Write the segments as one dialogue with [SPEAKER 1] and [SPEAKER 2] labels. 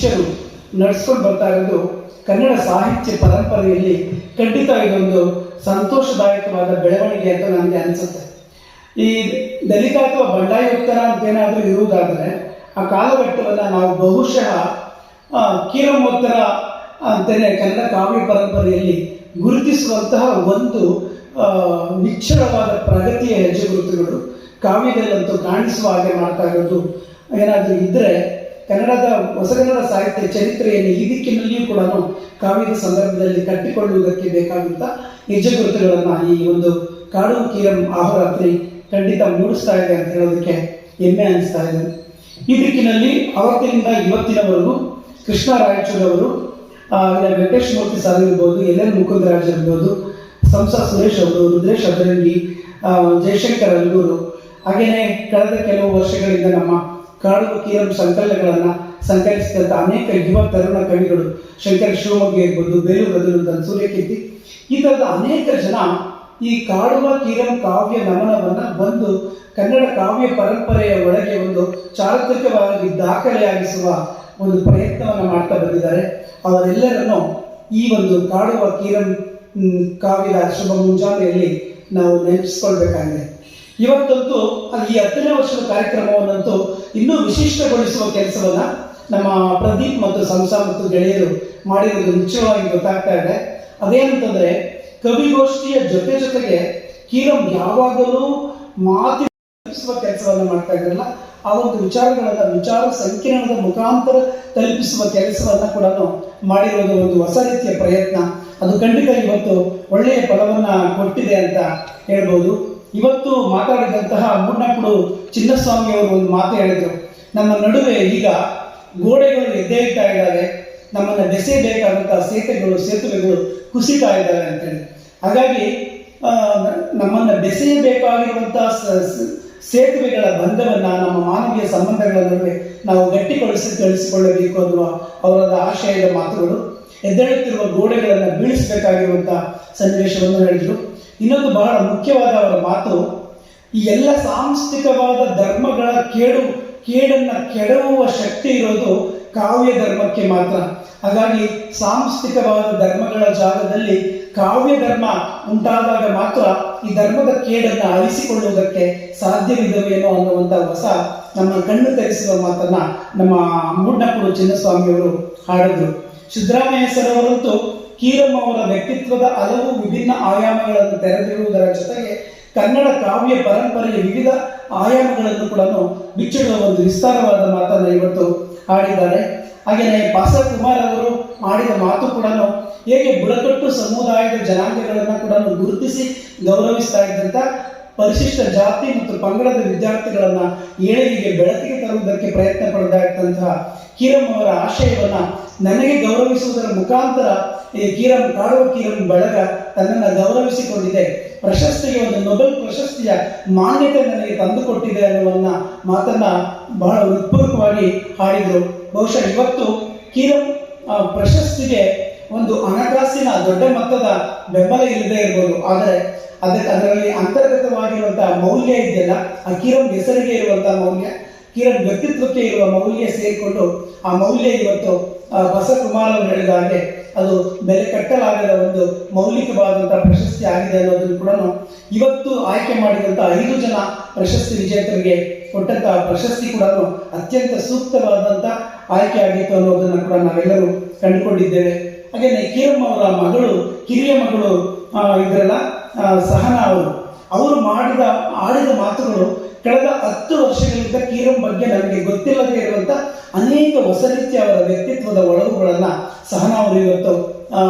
[SPEAKER 1] ಶಿಷ್ಯರು ನಡೆಸ್ಕೊಂಡು ಬರ್ತಾ ಇರೋದು ಕನ್ನಡ ಸಾಹಿತ್ಯ ಪರಂಪರೆಯಲ್ಲಿ ಖಂಡಿತ ಇದೊಂದು ಸಂತೋಷದಾಯಕವಾದ ಬೆಳವಣಿಗೆ ಅಂತ ನನಗೆ ಅನಿಸುತ್ತೆ. ಈ ದಲಿತ ಅಥವಾ ಬಂಡಾಯೋತ್ತರ ಅಂತೇನಾದರೂ ಇರುವುದಾದರೆ ಆ ಕಾಲಘಟ್ಟವನ್ನು ನಾವು ಬಹುಶಃ ಕೀರಮೋತ್ತರ ಅಂತಲೇ ಕನ್ನಡ ಕಾವ್ಯ ಪರಂಪರೆಯಲ್ಲಿ ಗುರುತಿಸುವಂತಹ ಒಂದು ನಿಚ್ಚಳವಾದ ಪ್ರಗತಿಯ ಹೆಜ್ಜೆಗುರುತುಗಳು ಕಾವ್ಯದಲ್ಲಂತೂ ಕಾಣಿಸುವ ಹಾಗೆ ಮಾಡ್ತಾ ಇರೋದು ಏನಾದರೂ ಇದ್ದರೆ ಕನ್ನಡದ ಹೊಸಗನ್ನಡ ಸಾಹಿತ್ಯ ಚರಿತ್ರೆಯನ್ನು ಈ ದಿಕ್ಕಿನಲ್ಲಿಯೂ ಕೂಡ ಕಾವ್ಯದ ಸಂದರ್ಭದಲ್ಲಿ ಕಟ್ಟಿಕೊಳ್ಳುವುದಕ್ಕೆ ಬೇಕಾದಂಥ ಹೆಜ್ಜೆಗುರುತುಗಳನ್ನು ಈ ಒಂದು ಕಾಡು ಕೀರಂ ಆಹೋರಾತ್ರಿ ಖಂಡಿತ ಮೂಡಿಸ್ತಾ ಇದೆ ಅಂತ ಹೇಳೋದಕ್ಕೆ ಹೆಮ್ಮೆ ಅನಿಸ್ತಾ ಇದೆ. ಈ ದಿಕ್ಕಿನಲ್ಲಿ ಅವತ್ತಿನಿಂದ ಇವತ್ತಿನವರೆಗೂ ಕೃಷ್ಣ ರಾಯಚೂರವರು, ವೆಂಕಟೇಶ್ ಮೂರ್ತಿ ಸರ್ ಇರ್ಬೋದು, ಎಲ್ ಮುಕುಂದರಾಜ್ ಇರ್ಬೋದು, ಸಂಸಾ ಸುರೇಶ್ ಅವರು, ರುದ್ರೇಶ್ ಅದರಂಗಿ, ಜಯಶಂಕರ್ ಅಲ್ಗೂರು, ಹಾಗೆಯೇ ಕಳೆದ ಕೆಲವು ವರ್ಷಗಳಿಂದ ನಮ್ಮ ಕಾಡು ಕೀರಂ ಸಂಕಲನಗಳನ್ನು ಸಂಕಲಿಸಿದಂಥ ಅನೇಕ ಯುವ ತರುಣ ಕವಿಗಳು, ಶಂಕರ ಶಿವಮೊಗ್ಗ ಇರ್ಬೋದು, ಬೇಲೂರು ರಘುನಂದನ್, ಸೂರ್ಯಕೀರ್ತಿ, ಈ ಥರದ ಅನೇಕ ಜನ ಈ ಕಾಡುವ ಕೀರಂ ಕಾವ್ಯ ನಮನವನ್ನು ಬಂದು ಕನ್ನಡ ಕಾವ್ಯ ಪರಂಪರೆಯ ಒಳಗೆ ಒಂದು ಚಾರಿತ್ರಿಕವಾಗಿ ದಾಖಲೆಯಾಗಿಸುವ ಒಂದು ಪ್ರಯತ್ನವನ್ನು ಮಾಡ್ತಾ ಬಂದಿದ್ದಾರೆ. ಅವರೆಲ್ಲರನ್ನು ಈ ಒಂದು ಕಾಡುವ ಕೀರಂ ಕಾವ್ಯದ ಶುಭ ಮುಂಜಾನೆಯಲ್ಲಿ ನಾವು ನೆನಪಿಸ್ಕೊಳ್ಬೇಕಾಗಿದೆ. ಇವತ್ತಂತೂ ಈ 10ನೇ ವರ್ಷದ ಕಾರ್ಯಕ್ರಮವನ್ನಂತೂ ಇನ್ನೂ ವಿಶಿಷ್ಟಗೊಳಿಸುವ ಕೆಲಸವನ್ನು ನಮ್ಮ ಪ್ರದೀಪ್ ಮತ್ತು ಸಂಸಾ ಮತ್ತು ಗೆಳೆಯರು ಮಾಡಿರೋದು ನಿಶ್ಚಯವಾಗಿ ಗೊತ್ತಾಗ್ತಾ ಇದೆ. ಅದೇನಂತಂದರೆ ಕವಿಗೋಷ್ಠಿಯ ಜೊತೆಗೆ ಕೀರಂ ಯಾವಾಗಲೂ ತಲುಪಿಸುವ ಕೆಲಸವನ್ನು ಮಾಡ್ತಾ ಇದ್ರಲ್ಲ, ಆ ಒಂದು ವಿಚಾರ ಸಂಕಿರಣದ ಮುಖಾಂತರ ತಲುಪಿಸುವ ಕೆಲಸವನ್ನು ಕೂಡ ಮಾಡಿರೋದು ಒಂದು ಹೊಸ ರೀತಿಯ ಪ್ರಯತ್ನ. ಅದು ಖಂಡಿತ ಇವತ್ತು ಒಳ್ಳೆಯ ಫಲವನ್ನು ಕೊಟ್ಟಿದೆ ಅಂತ ಹೇಳ್ಬೋದು. ಇವತ್ತು ಮಾತಾಡಿದಂತಹ ಮೂಡ್ನಾಕುಡು ಚಿನ್ನಸ್ವಾಮಿ ಅವರು ಒಂದು ಮಾತು ಹೇಳಿದರು, ನಮ್ಮ ನಡುವೆ ಈಗ ಗೋಡೆಗಳು ಎದ್ದೇಳ್ತಾ ಇದ್ದಾವೆ, ನಮ್ಮನ್ನು ಬೆಸೆಯಬೇಕಾದಂತಹ ಸೇತುವೆಗಳು ಕುಸಿತಾ ಇದ್ದಾವೆ ಅಂತೇಳಿ. ಹಾಗಾಗಿ ನಮ್ಮನ್ನು ಬೆಸೆಯಬೇಕಾಗಿರುವಂತಹ ಸೇತುವೆಗಳ ಬಂಧವನ್ನು, ನಮ್ಮ ಮಾನವೀಯ ಸಂಬಂಧಗಳ ನಡುವೆ ನಾವು ಗಟ್ಟಿಗೊಳಿಸಿಕೊಳ್ಳಬೇಕು ಅನ್ನುವ ಅವರ ಆಶಯದ ಮಾತುಗಳು. ಎದ್ದೇಳುತ್ತಿರುವ ಗೋಡೆಗಳನ್ನು ಬೀಳಿಸಬೇಕಾಗಿರುವಂತಹ ಸನ್ನಿವೇಶವನ್ನು ಹೇಳಿದರು. ಇನ್ನೊಂದು ಬಹಳ ಮುಖ್ಯವಾದ ಅವರ ಮಾತು, ಈ ಎಲ್ಲ ಸಾಂಸ್ಥಿಕವಾದ ಧರ್ಮಗಳ ಕೇಡನ್ನು ಕೆಡವುವ ಶಕ್ತಿ ಇರೋದು ಕಾವ್ಯ ಧರ್ಮಕ್ಕೆ ಮಾತ್ರ. ಹಾಗಾಗಿ ಸಾಂಸ್ಥಿಕವಾದ ಧರ್ಮಗಳ ಜಾಗದಲ್ಲಿ ಕಾವ್ಯ ಧರ್ಮ ಉಂಟಾದಾಗ ಮಾತ್ರ ಈ ಧರ್ಮದ ಕೇಡನ್ನು ಅಳಿಸಿಕೊಳ್ಳುವುದಕ್ಕೆ ಸಾಧ್ಯವಿದವೇನೋ ಅನ್ನುವಂಥ ಹೊಸ ನಮ್ಮ ಕಣ್ಣು ತೆರೆಸುವ ಮಾತನ್ನ ನಮ್ಮ ಮೂಡ್ನಾಕುಡು ಚಿನ್ನಸ್ವಾಮಿಯವರು ಹಾಡಿದ್ರು. ಸಿದ್ದರಾಮಯ್ಯ ಸರ್ ಅವರಂತೂ ಕೀರಂ ಅವರ ವ್ಯಕ್ತಿತ್ವದ ಹಲವು ವಿಭಿನ್ನ ಆಯಾಮಗಳನ್ನು ತೆರೆದಿರುವುದರ ಜೊತೆಗೆ ಕನ್ನಡ ಕಾವ್ಯ ಪರಂಪರೆಯ ವಿವಿಧ ಆಯಾಮಗಳನ್ನು ಕೂಡ ಬಿಚ್ಚಿಡುವ ಒಂದು ವಿಸ್ತಾರವಾದ ಮಾತನ್ನು ಇವತ್ತು ಹಾಡಿದ್ದಾರೆ. ಹಾಗೆಯೇ ಪಾಸಕುಮಾರ್ ಅವರು ಮಾಡಿದ ಮಾತು ಕೂಡ ಹೇಗೆ ಬುಡಕಟ್ಟು ಸಮುದಾಯದ ಜನಾಂಗಗಳನ್ನು ಕೂಡ ಗುರುತಿಸಿ ಗೌರವಿಸ್ತಾ ಇದ್ದಂಥ ಪರಿಶಿಷ್ಟ ಜಾತಿ ಮತ್ತು ಪಂಗಡದ ವಿದ್ಯಾರ್ಥಿಗಳನ್ನು ಏಳಿಗೆಗೆ ಬೆಳಕಿಗೆ ತರುವುದಕ್ಕೆ ಪ್ರಯತ್ನ ಪಡ್ತಾ ಇದ್ದಂತಹ ಕೀರಂ ಅವರ ಆಶಯವನ್ನು ನನಗೆ ಗೌರವಿಸುವುದರ ಮುಖಾಂತರ ಈ ಕಾಡುವ ಕೀರಂ ಬಳಗ ತನ್ನನ್ನು ಗೌರವಿಸಿಕೊಂಡಿದೆ, ಪ್ರಶಸ್ತಿಗೆ ಒಂದು ನೊಬೆಲ್ ಪ್ರಶಸ್ತಿಯ ಮಾನ್ಯತೆ ನನಗೆ ತಂದುಕೊಟ್ಟಿದೆ ಅನ್ನುವ ಮಾತನ್ನ ಬಹಳ ಹೃತ್ಪೂರ್ವಕವಾಗಿ ಹಾಡಿದರು. ಬಹುಶಃ ಇವತ್ತು ಕೀರಂ ಪ್ರಶಸ್ತಿಗೆ ಒಂದು ಹಣಕಾಸಿನ ದೊಡ್ಡ ಮೊತ್ತದ ಬೆಂಬಲ ಇಲ್ಲದೆ ಇರ್ಬೋದು, ಆದರೆ ಅದರಲ್ಲಿ ಅಂತರ್ಗತವಾಗಿರುವಂತಹ ಮೌಲ್ಯ ಇದೆಯಲ್ಲ, ಆ ಕೀರಂ ಹೆಸರಿಗೆ ಇರುವಂತಹ ಮೌಲ್ಯ, ಕೀರಂ ವ್ಯಕ್ತಿತ್ವಕ್ಕೆ ಇರುವ ಮೌಲ್ಯ ಸೇರಿಕೊಂಡು ಆ ಮೌಲ್ಯ ಇವತ್ತು ಬಸಕುಮಾರ್ ಅವರು ಹೇಳಿದ ಹಾಗೆ ಅದು ಬೆಲೆ ಕಟ್ಟಲಾಗದ ಒಂದು ಮೌಲಿಕವಾದಂತಹ ಪ್ರಶಸ್ತಿ ಆಗಿದೆ ಅನ್ನೋದನ್ನು ಕೂಡ ಇವತ್ತು ಆಯ್ಕೆ ಮಾಡಿದಂತಹ 5 ಜನ ಪ್ರಶಸ್ತಿ ವಿಜೇತರಿಗೆ ಕೊಟ್ಟಂತಹ ಪ್ರಶಸ್ತಿ ಕೂಡ ಅತ್ಯಂತ ಸೂಕ್ತವಾದಂಥ ಆಯ್ಕೆ ಆಗಿತ್ತು ಅನ್ನೋದನ್ನು ಕೂಡ ನಾವೆಲ್ಲರೂ ಕಂಡುಕೊಂಡಿದ್ದೇವೆ. ಹಾಗೆಯೇ ಕೀರಂ ಅವರ ಮಗಳು, ಕಿರಿಯ ಮಗಳು ಇದ್ರಲ್ಲ ಸಹನಾ ಅವರು ಆಡಿದ ಮಾತುಗಳು ಕಳೆದ 10 ವರ್ಷಗಳಿಂದ ಕೀರಂ ಬಗ್ಗೆ ನನಗೆ ಗೊತ್ತಿಲ್ಲದೆ ಇರುವಂಥ ಅನೇಕ ಹೊಸ ರೀತಿಯ ಅವರ ವ್ಯಕ್ತಿತ್ವದ ಒಳಗುಗಳನ್ನು ಸಹನಾ ಅವರು ಇವತ್ತು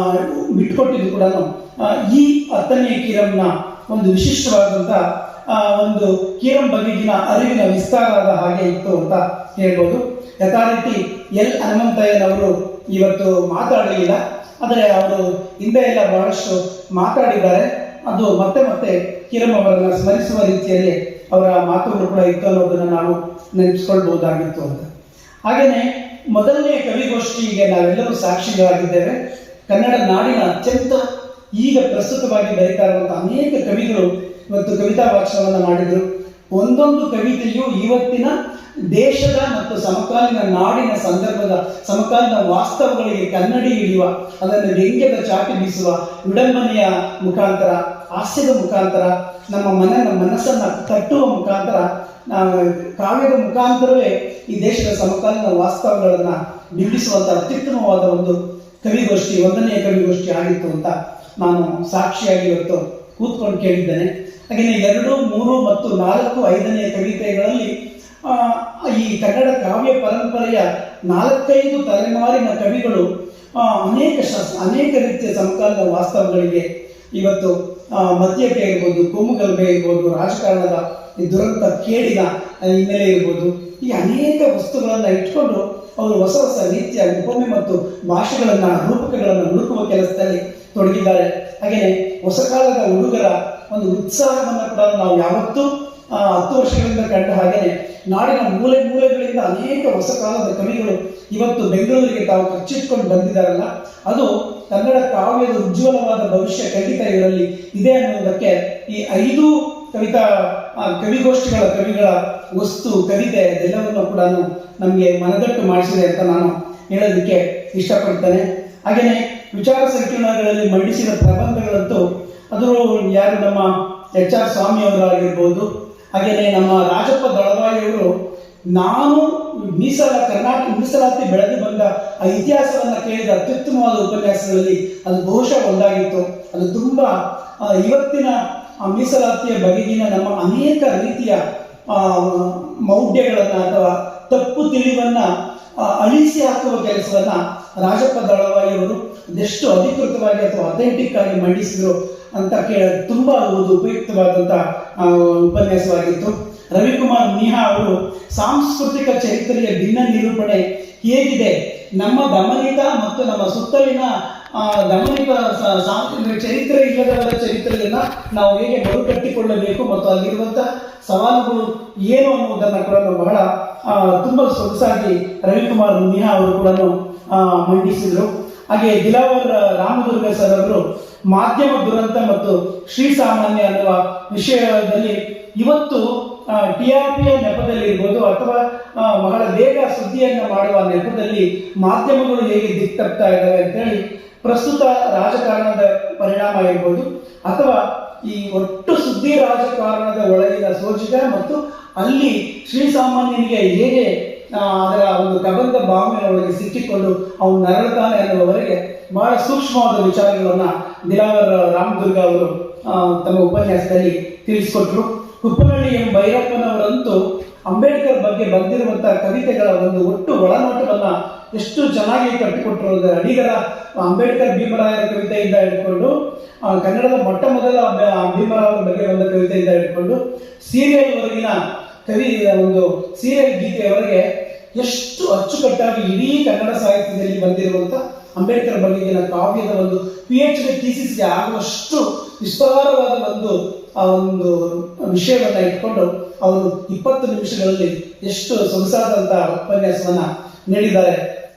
[SPEAKER 1] ಬಿಟ್ಟುಕೊಟ್ಟಿದ್ದು ಕೂಡ ಈ 10ನೇ ಕೀರಂನ ಒಂದು ವಿಶಿಷ್ಟವಾದಂಥ ಒಂದು ಕೀರಂ ಬಗೆಗಿನ ಅರಿವಿನ ವಿಸ್ತಾರದ ಹಾಗೆ ಇತ್ತು ಅಂತ ಹೇಳ್ಬೋದು. ಯಥಾ ರೀತಿ ಎಲ್ ಹನುಮಂತಯ್ಯನವರು ಇವತ್ತು ಮಾತಾಡಲಿಲ್ಲ, ಆದರೆ ಅವರು ಹಿಂದೆ ಎಲ್ಲ ಬಹಳಷ್ಟು ಮಾತಾಡಿದ್ದಾರೆ. ಅದು ಮತ್ತೆ ಕೀರಂ ಅವರನ್ನು ಸ್ಮರಿಸುವ ರೀತಿಯಲ್ಲಿ ಅವರ ಮಾತುಗಳು ಕೂಡ ಇತ್ತು ಅನ್ನೋದನ್ನು ನಾವು ನೆನಪಿಸ್ಕೊಳ್ಬಹುದಾಗಿತ್ತು ಅಂತ. ಹಾಗೆಯೇ ಮೊದಲನೇ ಕವಿಗೋಷ್ಠಿಗೆ ನಾವೆಲ್ಲರೂ ಸಾಕ್ಷಿಗಳಾಗಿದ್ದೇವೆ. ಕನ್ನಡ ನಾಡಿನ ಅತ್ಯಂತ ಈಗ ಪ್ರಸ್ತುತವಾಗಿ ಬರೀತಾ ಇರುವಂಥ ಅನೇಕ ಕವಿಗಳು ಇವತ್ತು ಕವಿತಾ ವಾಚನವನ್ನು ಮಾಡಿದರು. ಒಂದೊಂದು ಕವಿತೆಯು ಇವತ್ತಿನ ದೇಶದ ಮತ್ತು ಸಮಕಾಲೀನ ನಾಡಿನ ಸಂದರ್ಭದ ಸಮಕಾಲೀನ ವಾಸ್ತವಗಳಿಗೆ ಕನ್ನಡಿ ಹಿಡಿಯುವ, ಅದನ್ನು ವ್ಯಂಗ್ಯದ ಚಾಟಿ ಬೀಸುವ, ವಿಡಂಬನೆಯ ಮುಖಾಂತರ, ಹಾಸ್ಯದ ಮುಖಾಂತರ, ನಮ್ಮ ಮನಸ್ಸನ್ನು ತಟ್ಟುವ ಮುಖಾಂತರ, ಕಾವ್ಯದ ಮುಖಾಂತರವೇ ಈ ದೇಶದ ಸಮಕಾಲೀನ ವಾಸ್ತವಗಳನ್ನು ಬಿಂಬಿಸುವಂಥ ಅತ್ಯುತ್ತಮವಾದ ಒಂದು ಕವಿಗೋಷ್ಠಿ, 1ನೇ ಕವಿಗೋಷ್ಠಿ ಆಗಿತ್ತು ಅಂತ ನಾನು ಸಾಕ್ಷಿಯಾಗಿ ಇವತ್ತು ಕೂತ್ಕೊಂಡು ಕೇಳಿದ್ದೇನೆ. ಹಾಗೆಯೇ 2, 3 ಮತ್ತು 4, 5ನೇ ಕವಿತೆಗಳಲ್ಲಿ ಈ ಕನ್ನಡ ಕಾವ್ಯ ಪರಂಪರೆಯ 4-5 ತಲೆಮಾರಿನ ಕವಿಗಳು ಅನೇಕ ರೀತಿಯ ಸಮಕಾಲೀನ ವಾಸ್ತವಗಳಿಗೆ ಇವತ್ತು ಮದ್ಯತೆ ಇರ್ಬೋದು, ಕೋಮುಗಲಭೆ ಇರ್ಬೋದು, ರಾಜಕಾರಣದ ಈ ದುರಂತ ಕೇಡಿನ ಹಿನ್ನೆಲೆ ಇರ್ಬೋದು, ಈ ಅನೇಕ ವಸ್ತುಗಳನ್ನು ಇಟ್ಕೊಂಡು ಅವರು ಹೊಸ ಹೊಸ ರೀತಿಯ ಉಪಮೆ ಮತ್ತು ಭಾಷೆಗಳನ್ನು, ರೂಪಕಗಳನ್ನು ಹುಡುಕುವ ಕೆಲಸದಲ್ಲಿ ತೊಡಗಿದ್ದಾರೆ. ಹಾಗೆಯೇ ಹೊಸ ಕಾಲದ ಹುಡುಗರ ಒಂದು ಉತ್ಸಾಹವನ್ನು ಕೂಡ ನಾವು ಯಾವತ್ತೂ 10 ವರ್ಷಗಳಿಂದ ಕಂಡ ಹಾಗೆಯೇ ನಾಡಿನ ಮೂಲೆ ಮೂಲೆಗಳಿಂದ ಅನೇಕ ಹೊಸ ಕಾಲದ ಕವಿಗಳು ಇವತ್ತು ಬೆಂಗಳೂರಿಗೆ ತಾವು ಕಚ್ಚಿಟ್ಕೊಂಡು ಬಂದಿದ್ದಾರಲ್ಲ, ಅದು ಕನ್ನಡ ಕಾವ್ಯದ ಉಜ್ವಲವಾದ ಭವಿಷ್ಯ ಖಂಡಿತ ಇವರಲ್ಲಿ ಇದೆ ಅನ್ನುವುದಕ್ಕೆ ಈ 5 ಕವಿಗೋಷ್ಠಿಗಳ ಕವಿಗಳ ವಸ್ತು, ಕವಿತೆ ಇದೆಲ್ಲವನ್ನು ಕೂಡ ನಮಗೆ ಮನದಟ್ಟು ಮಾಡಿಸಿದೆ ಅಂತ ನಾನು ಹೇಳೋದಕ್ಕೆ ಇಷ್ಟಪಡ್ತೇನೆ. ಹಾಗೆಯೇ ವಿಚಾರ ಸಂಕಿರಣಗಳಲ್ಲಿ ಮಂಡಿಸಿದ ಪ್ರಬಂಧಗಳಂತೂ ಅದು ಯಾರು ನಮ್ಮ HR ಸ್ವಾಮಿಯವರಾಗಿರ್ಬೋದು, ಹಾಗೆಯೇ ನಮ್ಮ ರಾಜಪ್ಪ ದಳವಾಯಿಯವರು, ನಾನು ಕರ್ನಾಟಕ ಮೀಸಲಾತಿ ಬೆಳೆದು ಬಂದ ಆ ಇತಿಹಾಸವನ್ನು ಕೇಳಿದ ಅತ್ಯುತ್ತಮವಾದ ಉಪನ್ಯಾಸಗಳಲ್ಲಿ ಅದು ಬಹುಶಃ ಒಂದಾಗಿತ್ತು. ಅದು ತುಂಬ ಇವತ್ತಿನ ಮೀಸಲಾತಿಯ ಬಗೆಗಿನ ನಮ್ಮ ಅನೇಕ ರೀತಿಯ ಮೌಢ್ಯಗಳನ್ನು ಅಥವಾ ತಪ್ಪು ತಿಳಿವನ್ನು ಅಳಿಸಿ ಹಾಕುವ ಕೆಲಸವನ್ನು ರಾಜಪ್ಪ ದಳವಾಯಿಯವರು ಅದೆಷ್ಟು ಅಧಿಕೃತವಾಗಿ ಅಥವಾ ಅಥೆಂಟಿಕ್ ಆಗಿ ಮಂಡಿಸಿದರು ಅಂತ ತುಂಬ ಉಪಯುಕ್ತವಾದಂಥ ಉಪನ್ಯಾಸವಾಗಿತ್ತು. ರವಿಕುಮಾರ್ ಮೀಹಾ ಅವರು ಸಾಂಸ್ಕೃತಿಕ ಚರಿತ್ರೆಯ ಭಿನ್ನ ನಿರೂಪಣೆ ಹೇಗಿದೆ, ನಮ್ಮ ಗಮನಿತ ಮತ್ತು ನಮ್ಮ ಸುತ್ತಲಿನ ಗಮನಿತ ಚರಿತ್ರೆ ಇಲ್ಲದವರ ಚರಿತ್ರೆಯನ್ನು ನಾವು ಹೇಗೆ ಮರುಕಟ್ಟಿಕೊಳ್ಳಬೇಕು ಮತ್ತು ಅಲ್ಲಿರುವಂಥ ಸವಾಲುಗಳು ಏನು ಅನ್ನುವುದನ್ನು ಕೂಡ ಬಹಳ ತುಂಬ ಸೊಗಸಾಗಿ ರವಿಕುಮಾರ್ ಮೀಹಾ ಅವರು ಕೂಡ ಮಂಡಿಸಿದರು. ಹಾಗೆ ದಿಲಾವರ್ ರಾಮದುರ್ಗ ಸರ್ ಅವರು ಮಾಧ್ಯಮ ದುರಂತ ಮತ್ತು ಶ್ರೀಸಾಮಾನ್ಯ ಅನ್ನುವ ವಿಷಯದಲ್ಲಿ ಇವತ್ತು TRPಯ ನೆಪದಲ್ಲಿ ಇರ್ಬೋದು ಅಥವಾ ಬಹಳ ಬೇಗ ಸುದ್ದಿಯನ್ನು ಮಾಡುವ ನೆಪದಲ್ಲಿ ಮಾಧ್ಯಮಗಳು ಹೇಗೆ ದಿಕ್ತಪ್ತಾ ಇದ್ದಾವೆ ಅಂತೇಳಿ ಪ್ರಸ್ತುತ ರಾಜಕಾರಣದ ಪರಿಣಾಮ ಇರ್ಬೋದು ಅಥವಾ ಈ ಒಟ್ಟು ಸುದ್ದಿ ರಾಜಕಾರಣದ ಒಳಗಿನ ಸೋಜಿಗ ಮತ್ತು ಅಲ್ಲಿ ಶ್ರೀಸಾಮಾನ್ಯನಿಗೆ ಹೇಗೆ ಅದರ ಒಂದು ಕಬಂಧ ಭಾವನೆ ಒಳಗೆ ಸಿಕ್ಕಿಕೊಂಡು ಅವನು ನರಳುತ್ತಾನೆ ಅನ್ನುವವರೆಗೆ ಬಹಳ ಸೂಕ್ಷ್ಮವಾದ ವಿಚಾರಗಳನ್ನು ದಿಲಾವರ್ ರಾಮದುರ್ಗ ಅವರು ತಮ್ಮ ಉಪನ್ಯಾಸದಲ್ಲಿ ತಿಳಿಸಿಕೊಟ್ರು. ಕುಪ್ಪನಹಳ್ಳಿ ಎಂ ಭೈರಪ್ಪನವರಂತೂ ಅಂಬೇಡ್ಕರ್ ಬಗ್ಗೆ ಬಂದಿರುವಂತಹ ಕವಿತೆಗಳ ಒಂದು ಒಟ್ಟು ಒಳನೋಟವನ್ನ ಎಷ್ಟು ಚೆನ್ನಾಗಿ ಕಟ್ಟಿಕೊಟ್ಟರು. ಅಡಿಗರ ಅಂಬೇಡ್ಕರ್ ಭೀಮರಾಯರ ಕವಿತೆಯಿಂದ ಹಿಡ್ಕೊಂಡು ಕನ್ನಡದ ಮೊಟ್ಟ ಮೊದಲ ಭೀಮರಾಯರ ಬಗ್ಗೆ ಬಂದ ಕವಿತೆಯಿಂದ ಹಿಡ್ಕೊಂಡು ಸೀರಿಯಲ್ ವರೆಗಿನ ಒಂದು ಸೀರಿಯಲ್ ಗೀತೆಯವರೆಗೆ ಎಷ್ಟು ಅಚ್ಚುಕಟ್ಟಾಗಿ ಇಡೀ ಕನ್ನಡ ಸಾಹಿತ್ಯದಲ್ಲಿ ಬಂದಿರುವಂಥ ಅಂಬೇಡ್ಕರ್ ಬಗೆಗಿನ ಕಾವ್ಯದ ಒಂದು PhD ಥೀಸಿಸ್ಗೆ ಆಗುವಷ್ಟು ವಿಸ್ತಾರವಾದ ಒಂದು ವಿಷಯವನ್ನ ಇಟ್ಕೊಂಡು ಅವರು 20 ನಿಮಿಷಗಳಲ್ಲಿ ಎಷ್ಟು ಸೊಗಸಾದಂತಹ ಉಪನ್ಯಾಸವನ್ನ ನೀಡಿದ್ದಾರೆ.